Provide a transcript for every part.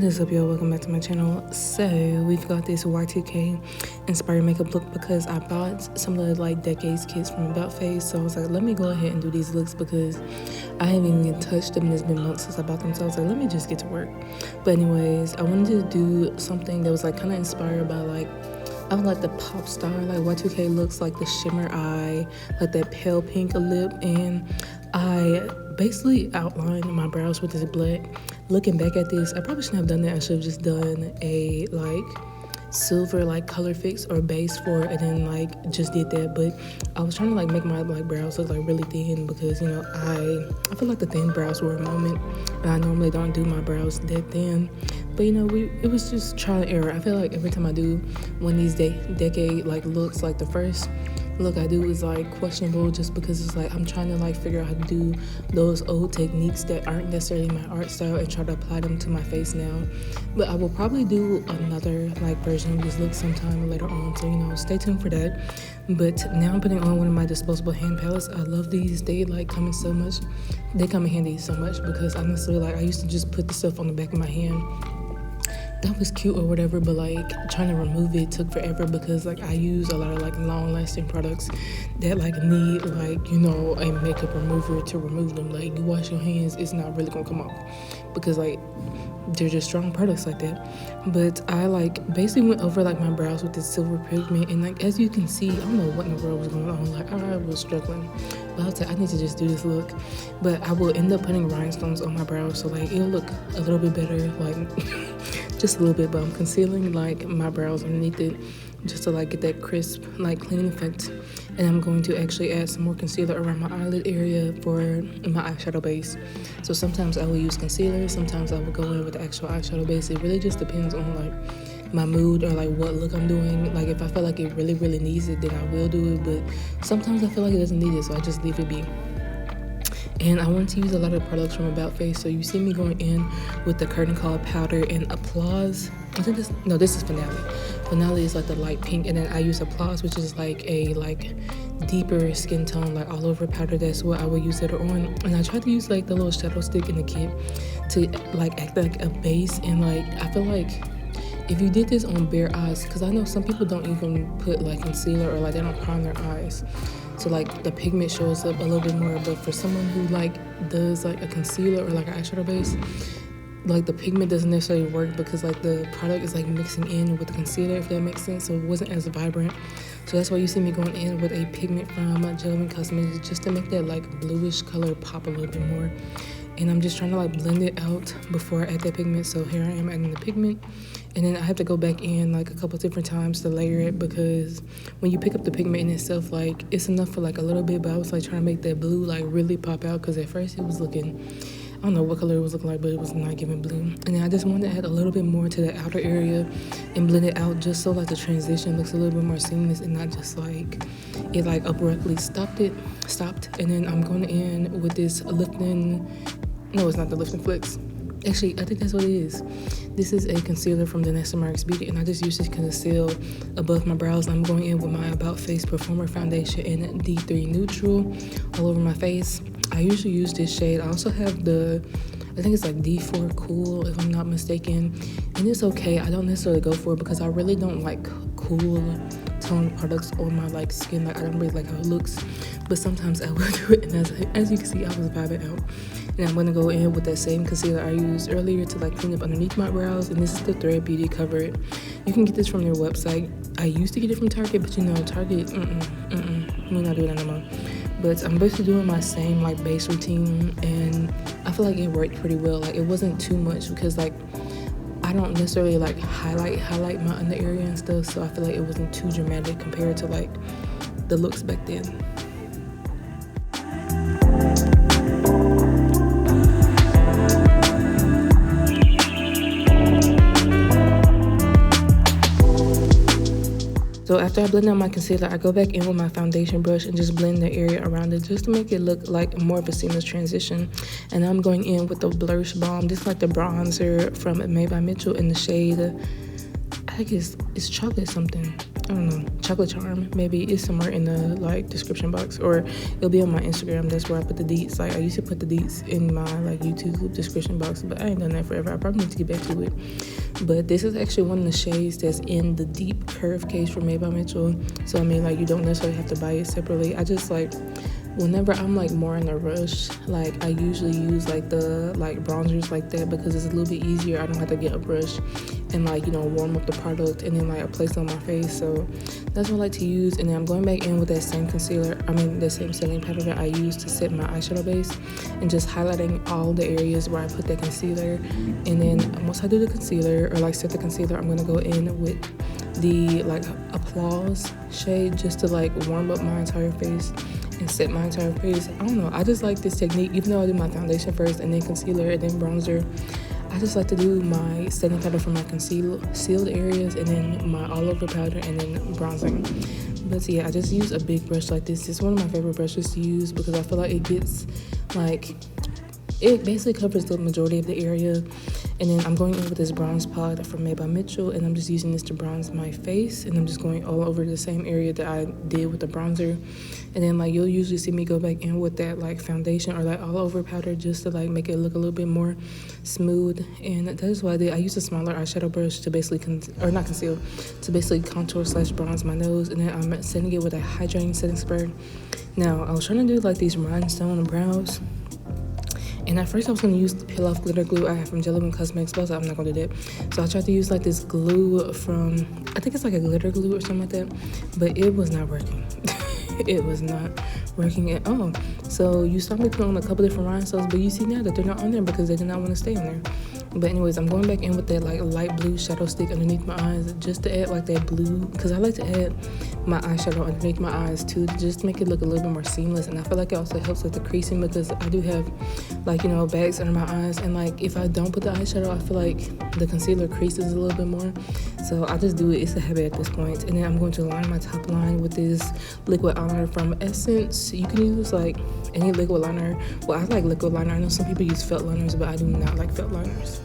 What is up, y'all? Welcome back to my channel. So we've got this Y2K inspired makeup look because I bought some of the decades kits from About Face. So I was like, let me go ahead and do these looks because I haven't even touched them. It's been months since I bought them, so I was like, let me just get to work. But anyways, I wanted to do something that was kind of inspired by I would like the pop star, Y2K looks, like the shimmer eye, like that pale pink lip, and I basically outlined my brows with this black. Looking back at this, I probably shouldn't have done that. I should have just done a silver color fix or base for it, and then just did that. But I was trying to make my brows look really thin because I feel like the thin brows were a moment, and I normally don't do my brows that thin. But it was just trial and error. I feel like every time I do one of these decade looks, the first look I do is questionable, just because it's I'm trying to figure out how to do those old techniques that aren't necessarily my art style and try to apply them to my face now. But I will probably do another version of this look sometime later on, so stay tuned for that. But now I'm putting on one of my disposable hand palettes. I love these. They come in so much. They come in handy so much because honestly, I used to just put the stuff on the back of my hand. That was cute or whatever, but trying to remove it took forever because I use a lot of long lasting products that need a makeup remover to remove them. You wash your hands, it's not really gonna come off because they're just strong products like that. But I basically went over my brows with this silver pigment, and as you can see, I don't know what in the world was going on. I was struggling, but I was I need to just do this look. But I will end up putting rhinestones on my brows, so it'll look a little bit better, just a little bit. But I'm concealing my brows underneath it just to get that crisp clean effect. And I'm going to actually add some more concealer around my eyelid area for my eyeshadow base. So sometimes I will use concealer, sometimes I will go in with the actual eyeshadow base. It really just depends on my mood or what look I'm doing. If I feel like it really needs it, then I will do it. But sometimes I feel like it doesn't need it, so I just leave it be. And I want to use a lot of products from About Face. So you see me going in with the Curtain Call powder and Applause. I think this is Finale. Finale is the light pink, and then I use Applause, which is a deeper skin tone, all over powder. That's what I will use later on. And I tried to use the little shadow stick in the kit to act like a base. And I feel if you did this on bare eyes, because I know some people don't even put concealer or they don't prime their eyes, so the pigment shows up a little bit more. But for someone who does a concealer or an eyeshadow base, the pigment doesn't necessarily work because the product is mixing in with the concealer, if that makes sense. So it wasn't as vibrant. So that's why you see me going in with a pigment from Gentleman Cosmetics, just to make that bluish color pop a little bit more. And I'm just trying to blend it out before I add that pigment. So here I am adding the pigment, and then I have to go back in a couple different times to layer it, because when you pick up the pigment in itself, it's enough for a little bit. But I was trying to make that blue really pop out, because at first it was looking, I don't know what color it was looking like, but it was not giving blue. And then I just wanted to add a little bit more to the outer area and blend it out, just so the transition looks a little bit more seamless and not just it abruptly stopped. And then I'm going in with this lifting. No, it's not the Lift and Flex. Actually, I think that's what it is. This is a concealer from Vanessa Marks Beauty, and I just use it to conceal above my brows. I'm going in with my About Face Performer Foundation in D3 Neutral all over my face. I usually use this shade. I also have I think it's D4 Cool, if I'm not mistaken. And it's okay. I don't necessarily go for it because I really don't like cool tone products on my skin. I don't really like how it looks, but sometimes I will do it. And as you can see, I was vibing out. And I'm gonna go in with that same concealer I used earlier to clean up underneath my brows. And this is the Thread Beauty Cover It. You can get this from their website. I used to get it from Target, but Target, we're not doing that no more. But I'm basically doing my same base routine, and I feel it worked pretty well. It wasn't too much because I don't necessarily highlight my under area and stuff, so I feel it wasn't too dramatic compared to the looks back then. So after I blend out my concealer, I go back in with my foundation brush and just blend the area around it just to make it look more of a seamless transition. And I'm going in with the Blush Balm. This is the bronzer from Made by Mitchell in the shade, I think it's chocolate something. don't know, chocolate charm. Maybe it's somewhere in the like description box, or it'll be on my Instagram. That's where I put the deets. Like I used to put the deets in my like YouTube description box, but I ain't done that forever. I probably need to get back to it. But this is actually one of the shades that's in the deep curve case from Made by Mitchell. So I mean, like, you don't necessarily have to buy it separately. I just like, whenever I'm like more in a rush, like I usually use like the like bronzers like that because it's a little bit easier. I don't have to get a brush and like, you know, warm up the product and then like place it on my face. So that's what I like to use. And then I'm going back in with that same concealer, the same setting powder that I used to set my eyeshadow base, and just highlighting all the areas where I put that concealer. And then once I do the concealer, or like set the concealer, I'm gonna go in with the like Applause shade just to like warm up my entire face and set my entire face. I don't know, I just like this technique. Even though I do my foundation first and then concealer and then bronzer, I just like to do my setting powder for my sealed areas, and then my all over powder, and then bronzing. But yeah, I just use a big brush like this. It's one of my favorite brushes to use because I feel like it gets like, it basically covers the majority of the area. And then I'm going in with this bronze pod from Made by Mitchell, and I'm just using this to bronze my face, and I'm just going all over the same area that I did with the bronzer. And then like, you'll usually see me go back in with that like foundation or like all over powder just to like make it look a little bit more smooth. And that's what I did. I used a smaller eyeshadow brush to basically to basically contour / bronze my nose, and then I'm setting it with a hydrating setting spray. Now I was trying to do like these rhinestone brows, and at first I was going to use the peel off glitter glue I have from Jelly Bean Cosmetics, but I was like, I'm not going to do that. So I tried to use like this glue from, I think it's like a glitter glue or something like that, but it was not working. It was not working at all. So you saw me put on a couple different rhinestones, but you see now that they're not on there because they did not want to stay on there. But anyways, I'm going back in with that like light blue shadow stick underneath my eyes just to add like that blue, because I like to add my eyeshadow underneath my eyes too, just to make it look a little bit more seamless. And I feel like it also helps with the creasing because I do have like, you know, bags under my eyes, and like if I don't put the eyeshadow, I feel like the concealer creases a little bit more. So I just do it. It's a habit at this point. And then I'm going to line my top line with this liquid eyeliner from Essence. You can use like any liquid liner. Well, I like liquid liner. I know some people use felt liners, but I do not like felt liners.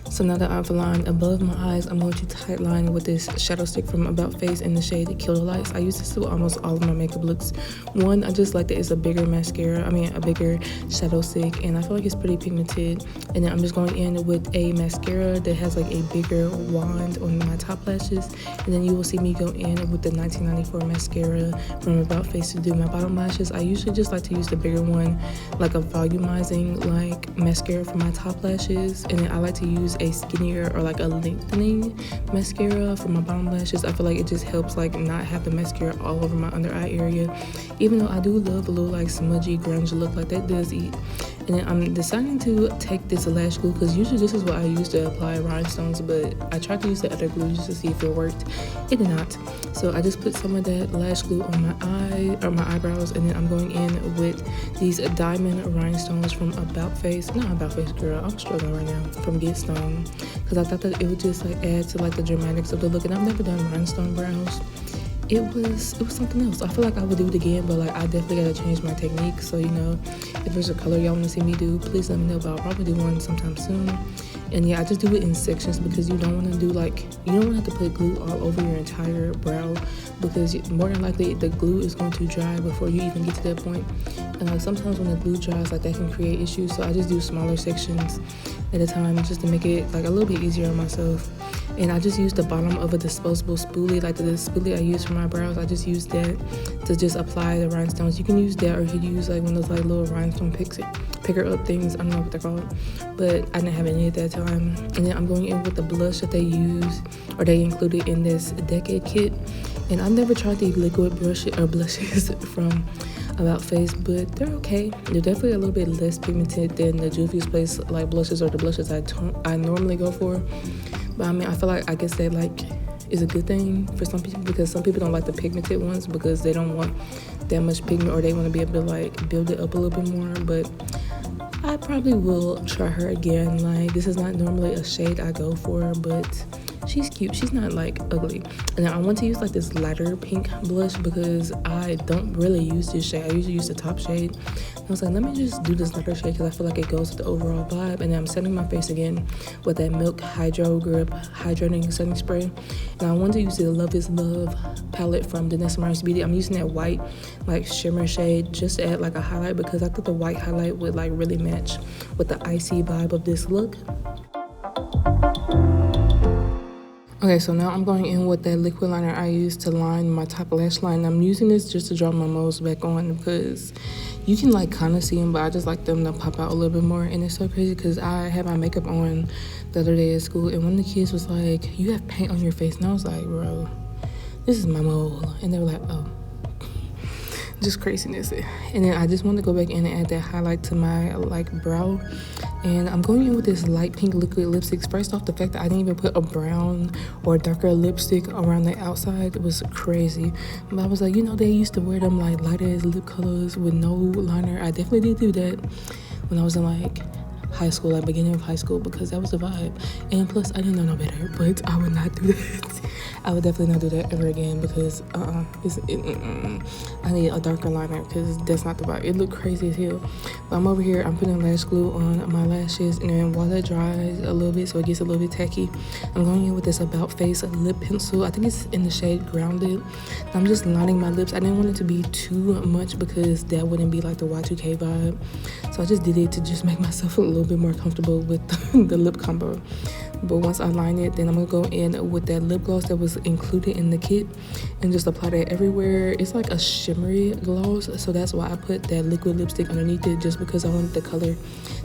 So now that I've lined above my eyes, I'm going to tight line with this shadow stick from About Face in the shade Kill the Lights. I use this to almost all of my makeup looks. One, I just like that it's a bigger a bigger shadow stick, and I feel like it's pretty pigmented. And then I'm just going in with a mascara that has like a bigger wand on my top lashes. And then you will see me go in with the 1994 mascara from About Face to do my bottom lashes. I usually just like to use the bigger one, like a volumizing like mascara for my top lashes. And then I like to use a skinnier or like a lengthening mascara for my bottom lashes. I feel like it just helps like not have the mascara all over my under eye area, even though I do love a little like smudgy grunge look, like that does eat. And then I'm deciding to take this lash glue because usually this is what I use to apply rhinestones, but I tried to use the other glue just to see if it worked. It did not. So I just put some of that lash glue on my eye or my eyebrows, and then I'm going in with these diamond rhinestones from About Face. Not About Face, girl, I'm struggling right now, from Get Stone, because I thought that it would just like add to like the dramatics of the look. And I've never done rhinestone brows. It was something else. I feel like I would do it again, but like I definitely gotta change my technique. So, you know, if there's a color y'all want to see me do, please let me know, but I'll probably do one sometime soon. And yeah, I just do it in sections because you don't want to do like, you don't want to have to put glue all over your entire brow, because more than likely the glue is going to dry before you even get to that point. And like sometimes when the glue dries, like that can create issues. So I just do smaller sections at a time just to make it like a little bit easier on myself. And I just use the bottom of a disposable spoolie, like the spoolie I use for my brows. I just use that to just apply the rhinestones. You can use that, or you could use like one of those like little rhinestone picker up things. I don't know what they're called, but I didn't have any at that time. And then I'm going in with the blush that they use, or they included in this Decade kit. And I've never tried the liquid blushes from About Face, but they're okay. They're definitely a little bit less pigmented than the Juvia's Place like blushes, or the blushes I normally go for. But I mean, I feel like, I guess that like is a good thing for some people, because some people don't like the pigmented ones because they don't want that much pigment, or they want to be able to like build it up a little bit more. But I probably will try her again. Like, this is not normally a shade I go for, but she's cute. She's not like ugly. And then I want to use like this lighter pink blush because I don't really use this shade. I usually use the top shade. And I was like, let me just do this lighter shade because I feel like it goes with the overall vibe. And then I'm setting my face again with that Milk Hydro Grip Hydrating Setting Spray. And I want to use the Love is Love palette from Vanessa Mars Beauty. I'm using that white like shimmer shade just to add like a highlight because I thought the white highlight would like really match with the icy vibe of this look. Okay, so now I'm going in with that liquid liner I used to line my top lash line. I'm using this just to draw my moles back on because you can like kind of see them, but I just like them to pop out a little bit more. And it's so crazy because I had my makeup on the other day at school and one of the kids was like, you have paint on your face. And I was like, bro, this is my mole. And they were like, oh, just craziness. And then I just wanted to go back in and add that highlight to my like brow. And I'm going in with this light pink liquid lipstick. First off, the fact that I didn't even put a brown or darker lipstick around the outside was crazy. But I was like, you know, they used to wear them like light as lip colors with no liner. I definitely did do that when I was in like high school, like beginning of high school, because that was the vibe. And plus, I didn't know no better, but I would not do that. I would definitely not do that ever again because I need a darker liner because that's not the vibe. It looked crazy as hell. But I'm over here, I'm putting lash glue on my lashes, and then while that dries a little bit so it gets a little bit tacky, I'm going in with this About Face lip pencil. I think it's in the shade Grounded. I'm just lining my lips. I didn't want it to be too much because that wouldn't be like the Y2K vibe. So I just did it to just make myself a little bit more comfortable with the lip combo. But once I line it, then I'm gonna go in with that lip gloss that was included in the kit and just apply that everywhere. It's like a shimmery gloss, so that's why I put that liquid lipstick underneath it, just because I wanted the color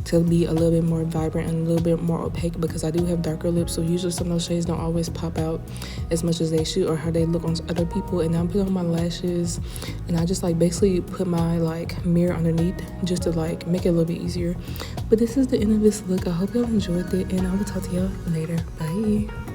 to be a little bit more vibrant and a little bit more opaque because I do have darker lips, so usually some of those shades don't always pop out as much as they should or how they look on other people. And now I'm putting on my lashes and I just like basically put my like mirror underneath just to like make it a little bit easier. But this is the end of this look. I hope y'all enjoyed it and I will talk to y'all later. Bye.